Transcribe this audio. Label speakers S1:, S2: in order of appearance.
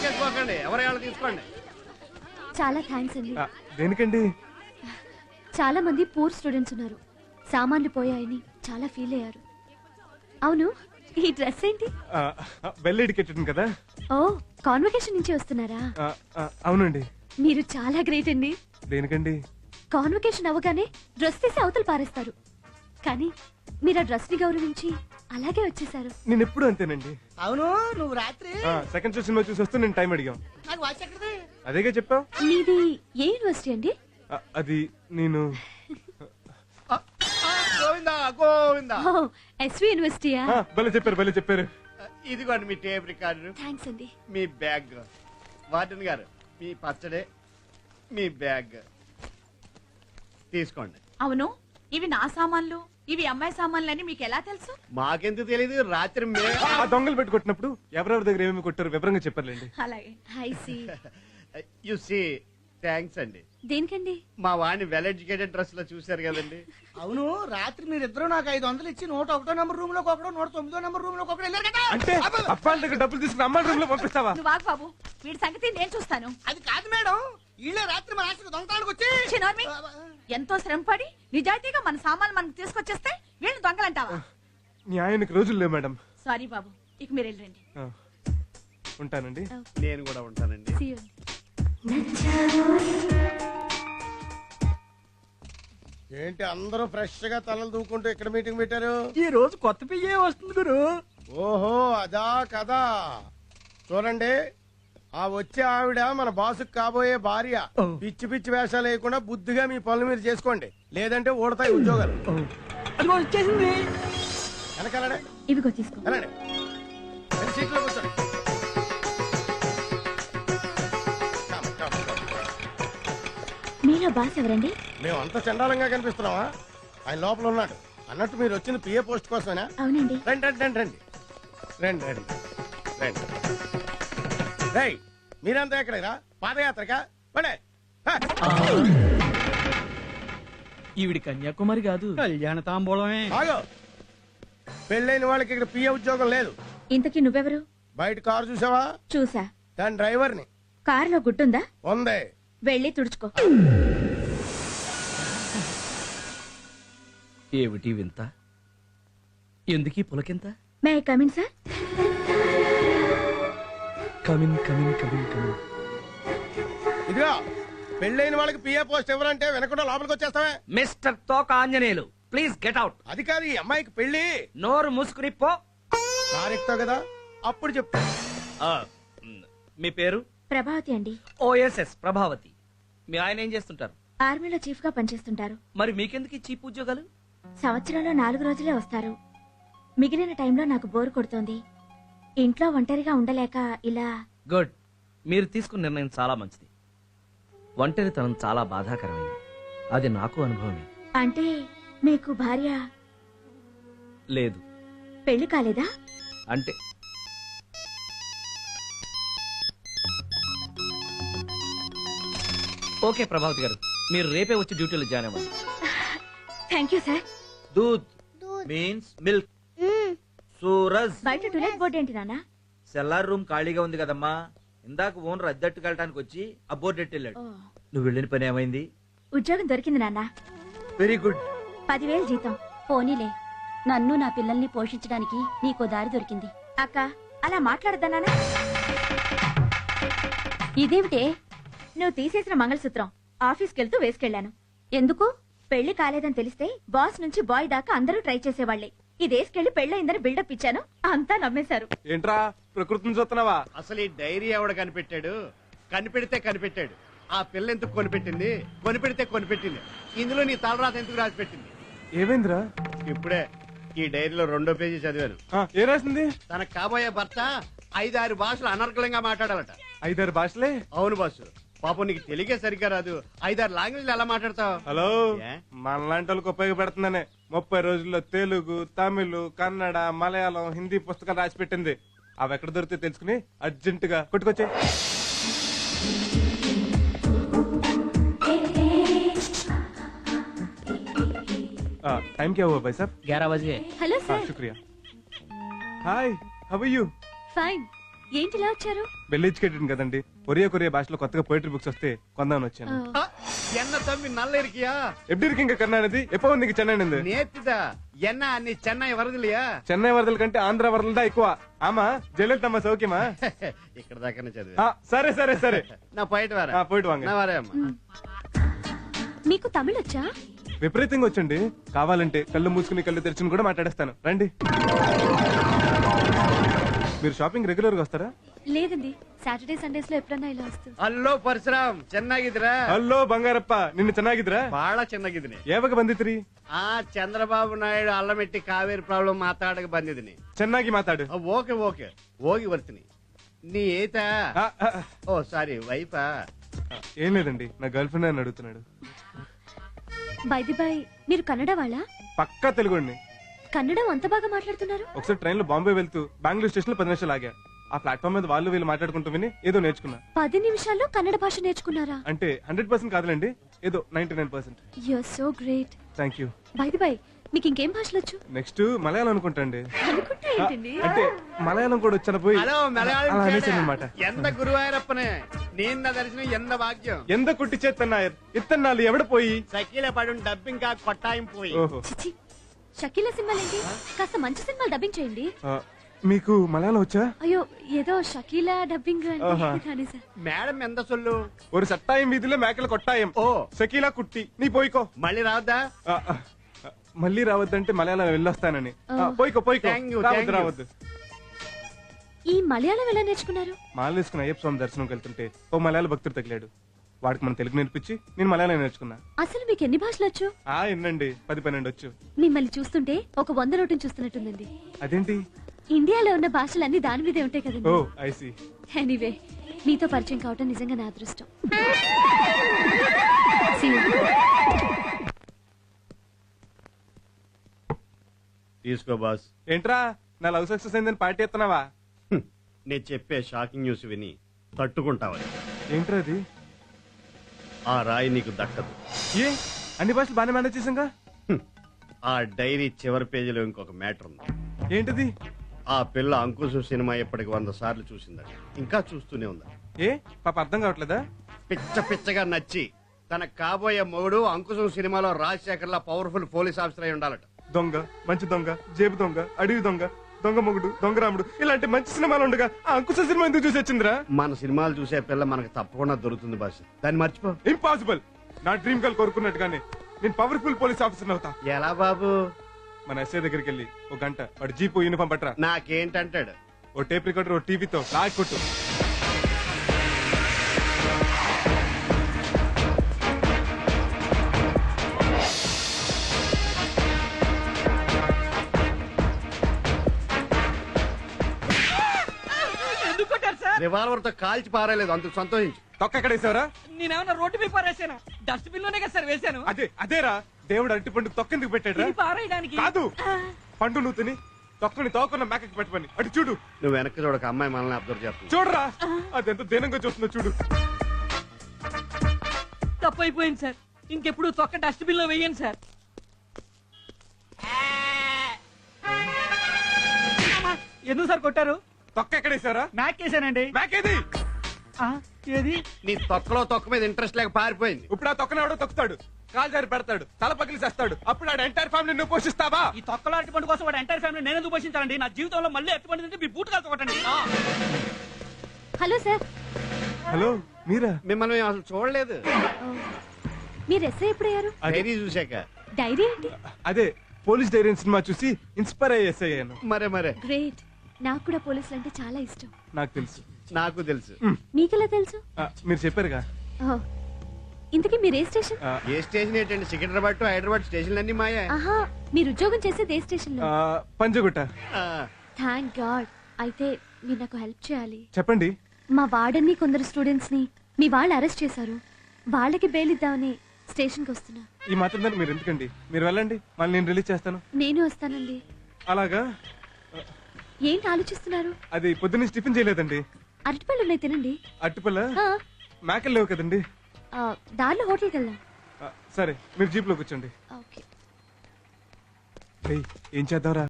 S1: ఎవరైనా తీసుకోండి.
S2: చాలా థ్యాంక్స్ అండి.
S3: దేనికండి?
S2: చాలా మంది పూర్ స్టూడెంట్స్ ఉన్నారు, సామాన్లు పోయాయని చాలా ఫీల్ అయ్యారు. అవును, ఈ డ్రెస్ ఏంటి?
S3: వెల్ ఎడ్యుకేటెడ్ కదా.
S2: ఓ, కాన్వకేషన్ నుంచి వస్తున్నారా?
S3: అవునండి.
S2: మీరు చాలా గ్రేట్ అండి.
S3: దేనికండి?
S2: కాన్వకేషన్ అవగానే డ్రెస్ తీసి అవతల పారేస్తారు, కానీ మీరు ఆ డ్రెస్ ని గౌరవించి అలాగే వచ్చేసారు.
S3: నేను ఎప్పుడు అంతేనండి.
S4: అవును, నువ్వు రాత్రి
S3: సెకండ్ షో సినిమా చూసి వస్తూ నేను టైం అడిగాం.
S4: నాకు వాచ్ ఎక్కడిది?
S3: అదేగా చెప్పావు.
S2: మీది ఏ యూనివర్సిటీ అండి?
S3: అది నేను
S1: గోవిందా గోవిందా.
S2: ఓ, ఎస్వి యూనివర్సిటీయా?
S3: భలే చెప్పారు.
S1: ఇదిగోండి మీ టేప్ రికార్డు,
S2: థ్యాంక్స్ అండి.
S1: మీ బ్యాగ్. వార్డెన్ గారు, మీ పచ్చడే, మీ బ్యాగ్ తీసుకోండి.
S5: అవును, ఇవి నా సామాన్లు, ఇవి అమ్మాయి సామాన్లు అని మీకు ఎలా తెలుసు?
S1: మాకెందుకు తెలీదు, రాత్రి
S3: దొంగలు పెట్టుకుంటున్నప్పుడు ఎవరెవరి దగ్గర ఏమేమి కొట్టారు వివరంగా చెప్పారులేండి.
S5: అలాగే.
S2: Hi see.
S1: You see. Thanks అండి.
S2: దేనికండి?
S1: మా వాడిని వెల్ ఎడ్యుకేటెడ్ డ్రెస్ లో చూశారు కదండి.
S4: అవును, రాత్రి మీరిద్దరు నాకు 500 ఇచ్చి 101 నెంబర్ రూమ్ లోకి ఒకడు, 109 నెంబర్ రూమ్ లోకి ఒకడు వెళ్ళారు కదా.
S3: అంటే అబ్బాయిల దగ్గర డబ్బులు తీసుకుని అమ్మాయి రూమ్ లో పంపిస్తావా?
S5: నువ్వు ఆగు బాబు, వీడి సంగతి నేను చూస్తాను.
S4: అది కాదు మేడం, వీళ్ళే రాత్రి మా ఆశకు దొంగతానికి వచ్చి
S5: ఛీ, నోర్మి. ఎంతో శ్రమపడి నిజాయితీగా మన సామాన్లు మనకు తీసుకొచ్చేస్తే వీళ్ళు దొంగలంటావా?
S3: న్యాయానికి రోజులు లేవు మేడం.
S5: సారీ బాబు, ఇక మీరు వెళ్ళండి.
S3: ఉంటానండి.
S1: నేను కూడా ఉంటానండి.
S2: See you.
S6: ఏంటి అందరూ ఫ్రెష్ గా తలలు దూకుంటూ ఇక్కడ మీటింగ్ పెట్టారు?
S4: ఈ రోజు కొత్త పియ్యే వస్తుంది గురు.
S6: ఓహో, అదా కదా. చూడండి, ఆ వచ్చే ఆవిడ మన బాసుకు కాబోయే భార్య. పిచ్చి పిచ్చి వేషాలు వేయకుండా బుద్ధిగా మీ పనులు మీరు చేసుకోండి, లేదంటే ఊడతాయి ఉద్యోగాలు.
S4: అది వచ్చేసింది.
S6: వెనకాలనే
S2: ఇవిగో తీసుకో.
S6: వెళ్ళండి, వెళ్ళి సీట్లో కూర్చోండి. Come, come, come, come.
S2: మీలో బాస్ ఎవరండి?
S6: మేము అంత చండాలంగా కనిపిస్తున్నావా? ఆయన లోపల ఉన్నాడు. అన్నట్టు మీరు వచ్చింది పిఏ పోస్ట్ కోసమేనా?
S2: అవునండి.
S6: రండి రండి రండి రండి రండి రండి రండి. రై, మీరంతా ఎక్కడైనా పాదయాత్రగా పడే.
S4: ఈవిడి కన్యాకుమారి కాదు, కళ్యాణ తాంబూలమే.
S6: ఆగో, పెళ్ళైన వాళ్ళకి ఇక్కడ పిఏ ఉద్యోగం లేదు.
S2: ఇంతకీ నువ్వెవరు?
S6: బయట కారు చూసావా?
S2: చూసా.
S6: దాని డ్రైవర్ని.
S2: కారులో గుట్టుందా?
S6: ఉంది.
S2: వెళ్ళి తుడుచుకో.
S7: ఏమిటి వింత? ఎందుకీ పులకింత?
S2: May I come in sir?
S7: Come in.
S6: ఇదిగో, పెళ్ళైన వాళ్ళకి పిఏ పోస్ట్ ఎవరంటే వెనకుండా లోపలికి వచ్చేస్తావే.
S7: మిస్టర్ తోక ఆంజనేయులు, ప్లీజ్ గెట్ అవుట్.
S6: అది కాదు, ఈ అమ్మాయికి పెళ్లి.
S7: నోరు మూసుకుని పో.
S6: కారు ఎక్కుతావు కదా, అప్పుడు చెప్తా.
S7: మీ పేరు?
S2: ప్రభావతి అండి.
S7: ఓఎస్ఎస్ ప్రభావతి. మీ ఆయన ఏం చేస్తుంటారు?
S2: ఆర్మీలో చీఫ్ గా పనిచేస్తుంటారు.
S7: మరి మీకెందుకు ఈ చీప్ ఉద్యోగాలు?
S2: సంవత్సరంలో 4 రోజులే వస్తారు. మిగిలిన టైంలో నాకు బోర్ కొడుతోంది. ఇంట్లో ఒంటరిగా ఉండలేక ఇలా.
S7: గుడ్, మీరు తీసుకున్న నిర్ణయం చాలా మంచిది. ఒంటరితనం చాలా బాధాకరమైంది, అది నాకు అనుభవమే.
S2: అంటే మీకు భార్య
S7: లేదు.
S2: పెళ్లి కాలేదా?
S7: అంటే ఓకే ప్రభావతి గారు, మీరు రేపే వచ్చి డ్యూటీలో జాయిన్ అవ్వండి.
S2: Thank you sir.
S7: Doodh means milk. Suraj,
S2: బయట టూలెట్ బోర్డు ఏంటి నాన్న?
S7: సెల్లార్ రూమ్ ఖాళీగా ఉంది కదమ్మా, ఇందాక ఓనర్ అద్దెట్టుకు వెళ్ళడానికి వచ్చి ఆ బోర్డు ఎట్టి వెళ్ళాడు. నువ్వు వెళ్ళిన పని ఏమైంది?
S2: ఉద్యోగం దొరికింది నాన్న.
S7: Very good.
S2: 10,000 జీతం. పోనీలే, నన్ను నా పిల్లల్ని పోషించడానికి నీకో దారి దొరికింది. అక్క, అలా మాట్లాడద్దా నాన్న? ఇదేమిటే? నువ్వు తీసేసిన మంగళసూత్రం ఆఫీస్కెళ్తూ వేసుకెళ్లాను. ఎందుకు? పెళ్లి కాలేదని తెలిస్తే బాస్ నుంచి బాయ్ దాకా అందరూ ట్రై చేసేవాళ్లే. ఇదేసుకెళ్లి పెళ్ళయిందని బిల్డప్ ఇచ్చాను, అంతా నమ్మేశారు.
S3: ఏంట్రా ప్రకృతిని చూస్తున్నావా?
S1: అసలు ఈ డైరీ ఎవడ కనిపెట్టాడు? కనిపెట్టాడు. ఆ పిల్ల ఎందుకు కొనిపెట్టింది? కొనిపెట్టింది. ఇందులో నీ తలరాత ఎందుకు రాసి పెట్టింది?
S3: ఏమైందిరా?
S1: ఇప్పుడే ఈ డైరీలో 2వ పేజీ చదివాను.
S3: ఏ రాసింది?
S1: తనకు కాబోయే భర్త 5-6 భాషలు అనర్గళంగా మాట్లాడాలట.
S3: 5-6 భాషలే?
S1: అవును బాసు. పాపం నీకు తెలుగే సరిగ్గా రాదు, 5-6 లాంగ్వేజ్లు ఎలా మాట్లాడతావు?
S3: హలో, మనలాంటి వాళ్ళకి ఉపయోగపడుతుందనే 30 రోజుల్లో తెలుగు, తమిళ్, కన్నడ, మలయాళం, హిందీ పుస్తకాలు రాసి పెట్టింది. అవి ఎక్కడ దొరికితే తెలుసుకుని అర్జెంటుగా కొట్టుకొచ్చే. टाइम क्या हुआ भाई साहब?
S7: 11 बजे.
S2: Hello sir.
S3: शुक्रिया. हाय, हाउ आर यू?
S2: ఫైన్. ఏంటిలా వచ్చారు?
S3: వెల్ ఎడ్యుకేటెడ్ కదండి. కొరియా భాషలో కొత్తగా పోయిటరీ బుక్స్ వస్తే కొందామని వచ్చాను.
S1: ஆ, என்ன தம்பி நல்ல இருக்கியா?
S3: எப்படி இருக்கீங்க கருணாநிதி? எப்போ வந்தீங்க சென்னை இருந்து?
S1: நேத்துதா. என்ன நீ சென்னை வரது இல்லையா?
S3: చెన్నై వరదల కంటే ఆంధ్ర వరదలు దా ఎక్కువ. ఆమా జయలలితమ్మ సౌఖ్యమా?
S1: ఇక్కడ దాకానే చదివా.
S3: ఆ, సరే సరే సరే.
S1: நான் போயிட்டு வரேன்.
S3: పోయిட்டு వాంగ.
S1: நான் வரேன் అమ్మా.
S2: మీకు తమిళ్ వచ్చా?
S3: విపరీతంగా వచ్చండి. కావాలంటే కళ్ళు మూసుకుని కళ్ళు తెరుచుని కూడా మాట్లాడేస్తాను. రండి. మీరు షాపింగ్ రెగ్యులర్ గా వస్తారా?
S2: లేదండి, సాటర్డే సండేస్ లో ఎప్పుడన్నా ఇలా వస్తుంది.
S1: ಹಲೋ ಪರಶುರಾಮ್, ಚೆನ್ನಾಗಿದ್ದೀರಾ?
S3: హలో బంగారప్ప, నిన్ను ಚೆನ್ನಾಗಿದ್ರಾ?
S1: ಬಹಳ ಚೆನ್ನಾಗಿದ್ದೀನಿ.
S3: ಯಾವಾಗ ಬಂದಿದ್ರಿ?
S1: ಆ ಚಂದ್ರಬಾಬು ನಾಯ್ಡು ಅಲ್ಲಮೆಟ್ಟಿ ಕಾವೇರಿ ಪ್ರಾಬ್ಲಮ್ ಮಾತಾಡಕ್ ಬಂದಿದ್ದೀನಿ.
S3: ಚೆನ್ನಾಗಿ ಮಾತಾಡು.
S1: ಓಕೆ ಓಕೆ, ಹೋಗಿ ಬರ್ತೀನಿ. ನೀ ಏತಾ?
S3: ఆ, ఆ,
S1: ఓ సారీ, వైఫా?
S3: ఏం లేదండి, నా గర్ల్ ఫ్రెండ్ అని అడుగుతున్నాడు.
S2: బైది బై, మీరు కన్నడ వాళ్ళా?
S3: పక్కా తెలుగుండి.
S2: కన్నడం అంత బాగా మాట్లాడుతున్నారు.
S3: ఒకసారి ట్రైన్ లో బాంబే వెళ్తూ బెంగళూరు స్టేషన్ లో 10 నిమిషాలు ఆగా. ఆ ప్లాట్ఫామ్ మీద వాళ్ళు వీళ్ళు మాట్లాడుకుంటూ విని ఏదో నేర్చుకున్నా.
S2: 10 నిమిషాల్లో కన్నడ భాష నేర్చుకున్నారా?
S3: అంటే 100% కాదులేండి, ఏదో 99%.
S2: You are so great.
S3: Thank you.
S2: By the by, మీకు ఇంకేం భాషలు వచ్చు?
S3: నెక్స్ట్ మలయాళం అనుకుంటాండి.
S2: అనుకుంటా ఏంటండి?
S3: అంటే మలయాళం కూడా వచ్చాను పోయి
S1: హలో మలయాళం
S3: అలా
S1: చేడా?
S3: అనేసాను అన్నమాట.
S1: ఎంత గురువాయూరప్పనే నిన్న దర్శనం ఎంత భాగ్యం.
S3: ఎంత కుట్టి చేతన్నాయర్ ఇత్తన్నాళ్ళు ఎవడ పోయి
S1: సకీల పడున్ డబ్బింగ్ కా కొట్టాయం పోయి.
S3: ఓహో.
S2: చిచి, షకీలా సినిమాలేంటి? కాస్త మంచి సినిమాలు డబ్బింగ్ చేయండి.
S3: ఆ, మీకు మలయాళం వచ్చా?
S2: అయ్యో, ఏదో షకీలా డబ్బింగ్
S3: ఆహా.
S2: అంటే కానీ సార్.
S1: మేడం ఎంత సొల్లు.
S3: ஒரு சட்டாயம் வீதியில మేకల కొట్టాయం.
S1: ఓ
S3: షకీలా కుట్టి నీ పోయికో.
S1: మళ్ళీ రావద్దా?
S3: ఆ, ఆ, ఆ, మళ్ళీ రావద్దంటే మలయాళం వెళ్ళొస్తానని. ఆ, పోయికో పోయికో.
S1: Thank you,
S3: రావద్దు
S1: thank you.
S3: రావద్దు.
S2: ఈ మలయాళం ఎలా నేర్చుకున్నారు?
S3: మాలేసుకుని అయ్యప్ప స్వామి దర్శనంకి వెళ్తుంటే ఓ మలయాళ భక్తుడు తగిలాడు. వాడికి మన తెలుగు నేర్పించి నేను మలయాళం నేర్చుకున్నా.
S2: అసలు మీకు ఎన్ని భాషలు వచ్చు?
S3: ఎన్నండి 10-12 వచ్చు.
S2: మిమ్మల్ని చూస్తుంటే ఒక 100 నోటుని చూస్తున్నట్టుందండి.
S3: అదేంటి?
S2: ఇండియాలో ఉన్న భాషలన్నీ దాని మీదే ఉంటాయి
S3: ఓ
S2: కదండి.
S3: I see.
S2: ఎనీవే, మీతో పరిచయం కావటం నిజంగా నా అదృష్టం. See you.
S1: తీసుకో బాస్.
S3: ఏంట్రా నా లవ్ సక్సెస్ అయిందని పార్టీ ఎత్తనావా?
S1: నేను చెప్పే షాకింగ్ న్యూస్ విని తట్టుకుంటావని.
S3: ఏంట్రా అది?
S1: ఆ రాయి నీకు దక్కదు.
S3: ఏ అన్ని భాషలు బాగానే మేనేజ్ చేసాంగా.
S1: ఆ డైరీ చివరి పేజీలో ఇంకొక మ్యాటర్ ఉంది.
S3: ఏంటిది?
S1: ఆ పిల్ల అంకుశం సినిమా ఇప్పటికి 100 సార్లు చూసిందట. ఇంకా చూస్తూనే ఉందా?
S3: ఏ పాప అర్థం కావట్లేదా?
S1: పిచ్చ పిచ్చగా నచ్చి తన కాబోయే మొగుడు అంకుశం సినిమాలో రాజశేఖర్ లా పవర్ఫుల్ పోలీస్ ఆఫీసర్ అయి ఉండాలట.
S3: దొంగ, మంచి దొంగ, జేబు దొంగ, అడవి దొంగ, దొంగ మొగుడు, దొంగ రాముడు ఇలాంటి మంచి సినిమాలు ఉండగా ఆ అంకుశ సినిమా ఎందుకు చూసి వచ్చిందిరా?
S1: మన సినిమాలు చూసే పిల్ల మనకు తప్పకుండా దొరుకుతుంది బాస్. దాన్ని మర్చిపో.
S3: ఇంపాసిబుల్. నా డ్రీమ్ గర్ల్ కోరుకున్నట్టుగానే నేను పవర్ఫుల్ పోలీస్ ఆఫీసర్ అవుతా.
S1: ఎలా బాబు?
S3: మన ఎస్ఐ దగ్గరికి వెళ్ళి ఒక గంట వాడు జీపు యూనిఫామ్ పట్టరా.
S1: నాకేంటంటాడు?
S3: ఓ టేప్ రికార్డర్, ఓ టీవీతో లాగ్ కొట్టు.
S5: ఎందుకు కొట్టారు సార్?
S1: రివాల్వర్ తో కాల్చి పారేలేదు, అందుకు సంతోషించు.
S3: తొక్క ఎక్కడేసావరా?
S5: నేనేమన్నా రోడ్డు మీద పారేసాను? డస్ట్బిన్ లోనే కదా సార్ వేసాను.
S3: అదేరా దేవుడు అరటి పండు తొక్కెందుకు పెట్టాడు?
S5: ఇది పారేయడానికి
S3: కాదు, పండు నువ్వు తిని తొక్కని తోకున్న మేకకి పెట్టమని. అటు చూడు.
S1: నువ్వు వెనక్కి చూడక, అమ్మాయి మనల్ని అబ్జర్వ్ చేస్తుంది.
S3: చూడరా అదెంత దీనంగా చూస్తుందో చూడు.
S5: తప్పు అయిపోయింది సార్. ఇంకెప్పుడు తొక్క డస్ట్బిన్ లో వేయండి సార్. ఎందుకు సార్ కొట్టారు?
S3: తొక్క ఎక్కడేసావరా?
S5: మ్యాక్ వేసానండి.
S3: మేకేది?
S5: ఏది?
S1: నీ తొక్కలో తొక్క మీద ఇంట్రెస్ట్ లేక పారిపోయింది.
S3: ఇప్పుడు ఆ తొక్కని ఎవడో తొక్కుతాడు, కాలు జారి పెడతాడు, తల పగిలి చేస్తాడు. అప్పుడు ఆడ ఎంటైర్ ఫ్యామిలీ నువ్వు పోషిస్తావా?
S5: ఈ తొక్కలో అరటిపండు కోసం వాడు ఎంటైర్ ఫ్యామిలీ నేను ఎందుకు పోషించాలండి? నా జీవితంలో మళ్ళీ అరటిపండు తింటే మీ బూట్ కాల్చి కొట్టండి.
S2: Hello sir.
S3: హలో మీరా?
S1: మిమ్మల్ని మేము అసలు చూడలేదు.
S2: మీరు ఎస్ఐ ఎప్పుడయ్యారు?
S1: డైరీ చూశాక.
S2: డైరీ ఏంటి?
S3: అదే పోలీస్ డైరీ సినిమా చూసి ఇన్స్పైర్ అయ్యేసాను.
S1: మరే
S2: గ్రేట్. నాకు కూడా పోలీసులు అంటే చాలా ఇష్టం.
S3: నాకు తెలుసు.
S1: నాకు తెలుసు.
S2: మీకెలా తెలుసు?
S3: మీరు చెప్పారుగా.
S2: ఓ, ఇంతకీ మీరు ఏ స్టేషన్?
S1: ఏ స్టేషన్ ఏంటండి? సికింద్రాబాద్ టు హైదరాబాద్ స్టేషన్లు అన్ని మాయా.
S2: ఆహా, మీరు ఉద్యోగం చేసేది ఏ స్టేషన్ లో?
S3: పంజగుట్ట.
S2: Thank God. అయితే మీరు నాకు హెల్ప్ చేయాలి.
S3: చెప్పండి.
S2: మా వార్డెన్ని కొందరు స్టూడెంట్స్ ని మీ వాళ్ళు అరెస్ట్ చేశారు. వాళ్ళకి బెయిల్ ఇద్దామని స్టేషన్ కి వస్తున్నా.
S3: ఈ మాత్రం దాన్ని మీరు ఎందుకండి? మీరు వెళ్ళండి, మళ్ళీ నేను రిలీజ్ చేస్తాను.
S2: నేను వస్తానండి.
S3: అలాగా?
S2: ఏంటి ఆలోచిస్తున్నారు?
S3: అది పొద్దున్నే టిఫిన్ చేయలేదండి.
S2: అరటిపళ్ళు ఉన్నాయి, తినండి.
S3: అట్టుపల్ల
S2: ఆ,
S3: మేకలు లేవు కదండి.
S2: దారిలో హోటల్కి వెళ్దాం.
S3: సరే మీరు జీప్ లో కూర్చోండి.
S2: ఓకే.
S3: ఏయ్, ఏం చేద్దాంరా?